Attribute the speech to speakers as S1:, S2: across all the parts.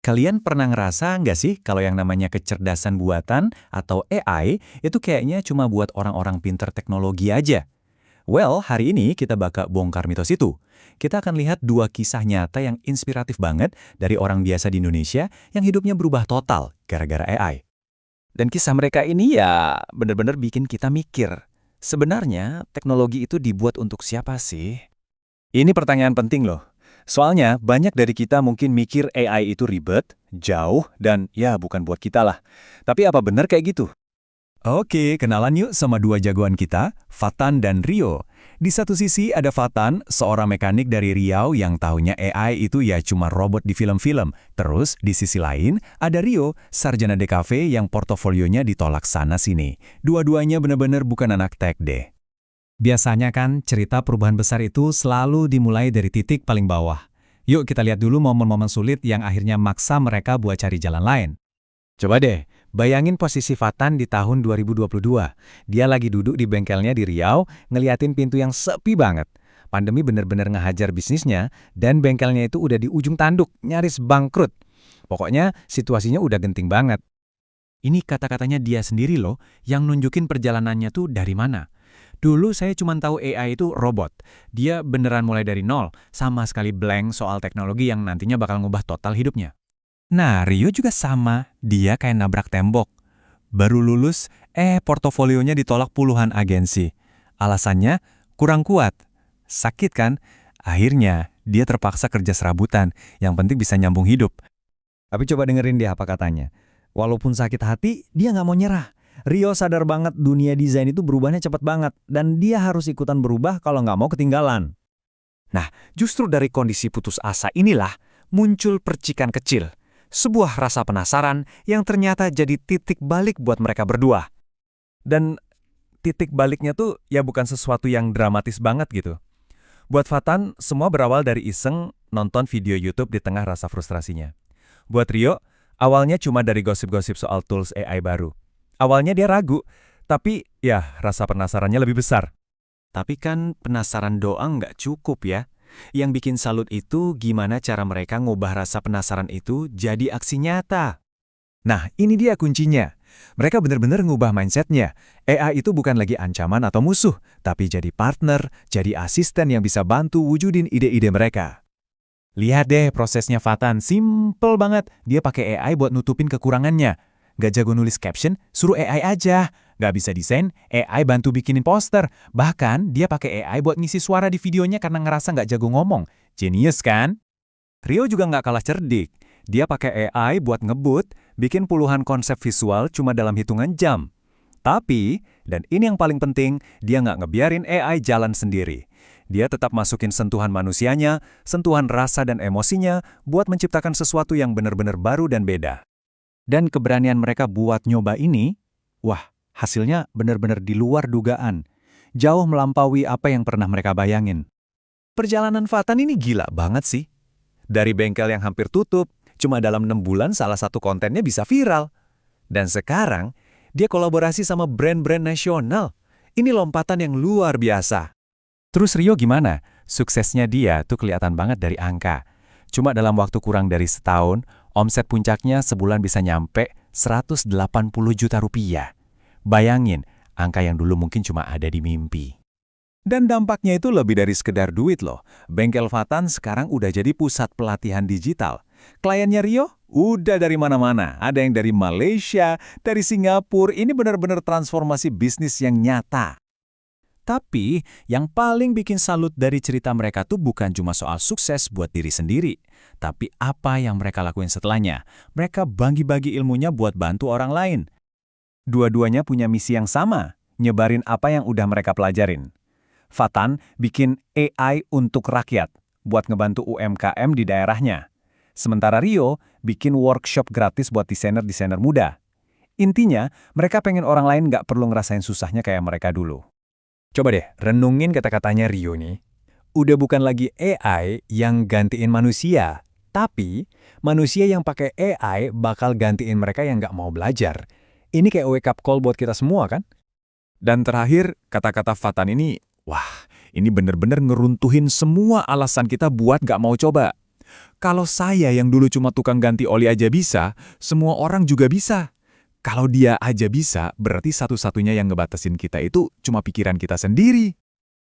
S1: Kalian pernah ngerasa nggak sih kalau yang namanya kecerdasan buatan atau AI itu kayaknya cuma buat orang-orang pinter teknologi aja? Well, hari ini kita bakal bongkar mitos itu. Kita akan lihat dua kisah nyata yang inspiratif banget dari orang biasa di Indonesia yang hidupnya berubah total gara-gara AI.
S2: Dan kisah mereka ini ya benar-benar bikin kita mikir. Sebenarnya teknologi itu dibuat untuk siapa sih?
S1: Ini pertanyaan penting loh. Soalnya banyak dari kita mungkin mikir AI itu ribet, jauh, dan ya bukan buat kita lah. Tapi apa benar kayak gitu? Oke, kenalan yuk sama dua jagoan kita, Fatan dan Rio. Di satu sisi ada Fatan, seorang mekanik dari Riau yang tahunya AI itu ya cuma robot di film-film. Terus di sisi lain ada Rio, sarjana DKV yang portofolionya ditolak sana-sini. Dua-duanya benar-benar bukan anak tech deh.
S3: Biasanya kan cerita perubahan besar itu selalu dimulai dari titik paling bawah. Yuk kita lihat dulu momen-momen sulit yang akhirnya maksa mereka buat cari jalan lain.
S2: Coba deh, bayangin posisi Fatan di tahun 2022. Dia lagi duduk di bengkelnya di Riau, ngeliatin pintu yang sepi banget. Pandemi bener-bener ngehajar bisnisnya, dan bengkelnya itu udah di ujung tanduk, nyaris bangkrut. Pokoknya situasinya udah genting banget.
S1: Ini kata-katanya dia sendiri loh, yang nunjukin perjalanannya tuh dari mana. Dulu saya cuma tahu AI itu robot. Dia beneran mulai dari nol, sama sekali blank soal teknologi yang nantinya bakal ngubah total hidupnya. Nah, Rio juga sama. Dia kayak nabrak tembok. Baru lulus, portofolionya ditolak puluhan agensi. Alasannya, kurang kuat. Sakit kan? Akhirnya, dia terpaksa kerja serabutan. Yang penting bisa nyambung hidup.
S3: Tapi coba dengerin dia apa katanya. Walaupun sakit hati, dia nggak mau nyerah. Rio sadar banget dunia desain itu berubahnya cepat banget. Dan dia harus ikutan berubah kalau nggak mau ketinggalan.
S2: Nah, justru dari kondisi putus asa inilah muncul percikan kecil. Sebuah rasa penasaran yang ternyata jadi titik balik buat mereka berdua.
S1: Dan titik baliknya tuh ya bukan sesuatu yang dramatis banget gitu. Buat Fatan, semua berawal dari iseng nonton video YouTube di tengah rasa frustrasinya. Buat Rio, awalnya cuma dari gosip-gosip soal tools AI baru. Awalnya dia ragu, tapi ya rasa penasarannya lebih besar.
S2: Tapi kan penasaran doang nggak cukup ya. Yang bikin salut itu gimana cara mereka ngubah rasa penasaran itu jadi aksi nyata.
S1: Nah, ini dia kuncinya. Mereka benar-benar ngubah mindsetnya. AI itu bukan lagi ancaman atau musuh, tapi jadi partner, jadi asisten yang bisa bantu wujudin ide-ide mereka. Lihat deh prosesnya Fatan, simple banget. Dia pakai AI buat nutupin kekurangannya. Gak jago nulis caption, suruh AI aja. Gak bisa desain, AI bantu bikinin poster. Bahkan, dia pakai AI buat ngisi suara di videonya karena ngerasa gak jago ngomong. Genius kan? Rio juga gak kalah cerdik. Dia pakai AI buat ngebut, bikin puluhan konsep visual cuma dalam hitungan jam. Tapi, dan ini yang paling penting, dia gak ngebiarin AI jalan sendiri. Dia tetap masukin sentuhan manusianya, sentuhan rasa dan emosinya, buat menciptakan sesuatu yang benar-benar baru dan beda. Dan keberanian mereka buat nyoba ini, wah, hasilnya benar-benar di luar dugaan. Jauh melampaui apa yang pernah mereka bayangin. Perjalanan Fatan ini gila banget sih. Dari bengkel yang hampir tutup, cuma dalam 6 bulan salah satu kontennya bisa viral. Dan sekarang, dia kolaborasi sama brand-brand nasional. Ini lompatan yang luar biasa. Terus Rio gimana? Suksesnya dia tuh kelihatan banget dari angka. Cuma dalam waktu kurang dari setahun, omset puncaknya sebulan bisa nyampe 180 juta rupiah. Bayangin, angka yang dulu mungkin cuma ada di mimpi. Dan dampaknya itu lebih dari sekedar duit loh. Bengkel Fatan sekarang udah jadi pusat pelatihan digital. Kliennya Rio udah dari mana-mana. Ada yang dari Malaysia, dari Singapura. Ini benar-benar transformasi bisnis yang nyata. Tapi, yang paling bikin salut dari cerita mereka tuh bukan cuma soal sukses buat diri sendiri, tapi apa yang mereka lakuin setelahnya. Mereka bagi-bagi ilmunya buat bantu orang lain. Dua-duanya punya misi yang sama, nyebarin apa yang udah mereka pelajarin. Fatan bikin AI untuk rakyat, buat ngebantu UMKM di daerahnya. Sementara Rio bikin workshop gratis buat desainer-desainer muda. Intinya, mereka pengen orang lain nggak perlu ngerasain susahnya kayak mereka dulu. Coba deh, renungin kata-katanya Rio nih. Udah bukan lagi AI yang gantiin manusia, tapi manusia yang pakai AI bakal gantiin mereka yang nggak mau belajar. Ini kayak wake up call buat kita semua kan? Dan terakhir, kata-kata Fatan ini, wah, ini bener-bener ngeruntuhin semua alasan kita buat nggak mau coba. Kalau saya yang dulu cuma tukang ganti oli aja bisa, semua orang juga bisa. Kalau dia aja bisa, berarti satu-satunya yang ngebatasin kita itu cuma pikiran kita sendiri.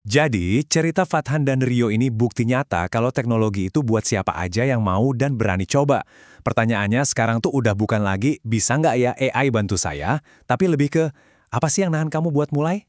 S2: Jadi, cerita Fathan dan Rio ini bukti nyata kalau teknologi itu buat siapa aja yang mau dan berani coba. Pertanyaannya sekarang tuh udah bukan lagi bisa nggak ya AI bantu saya, tapi lebih ke apa sih yang nahan kamu buat mulai?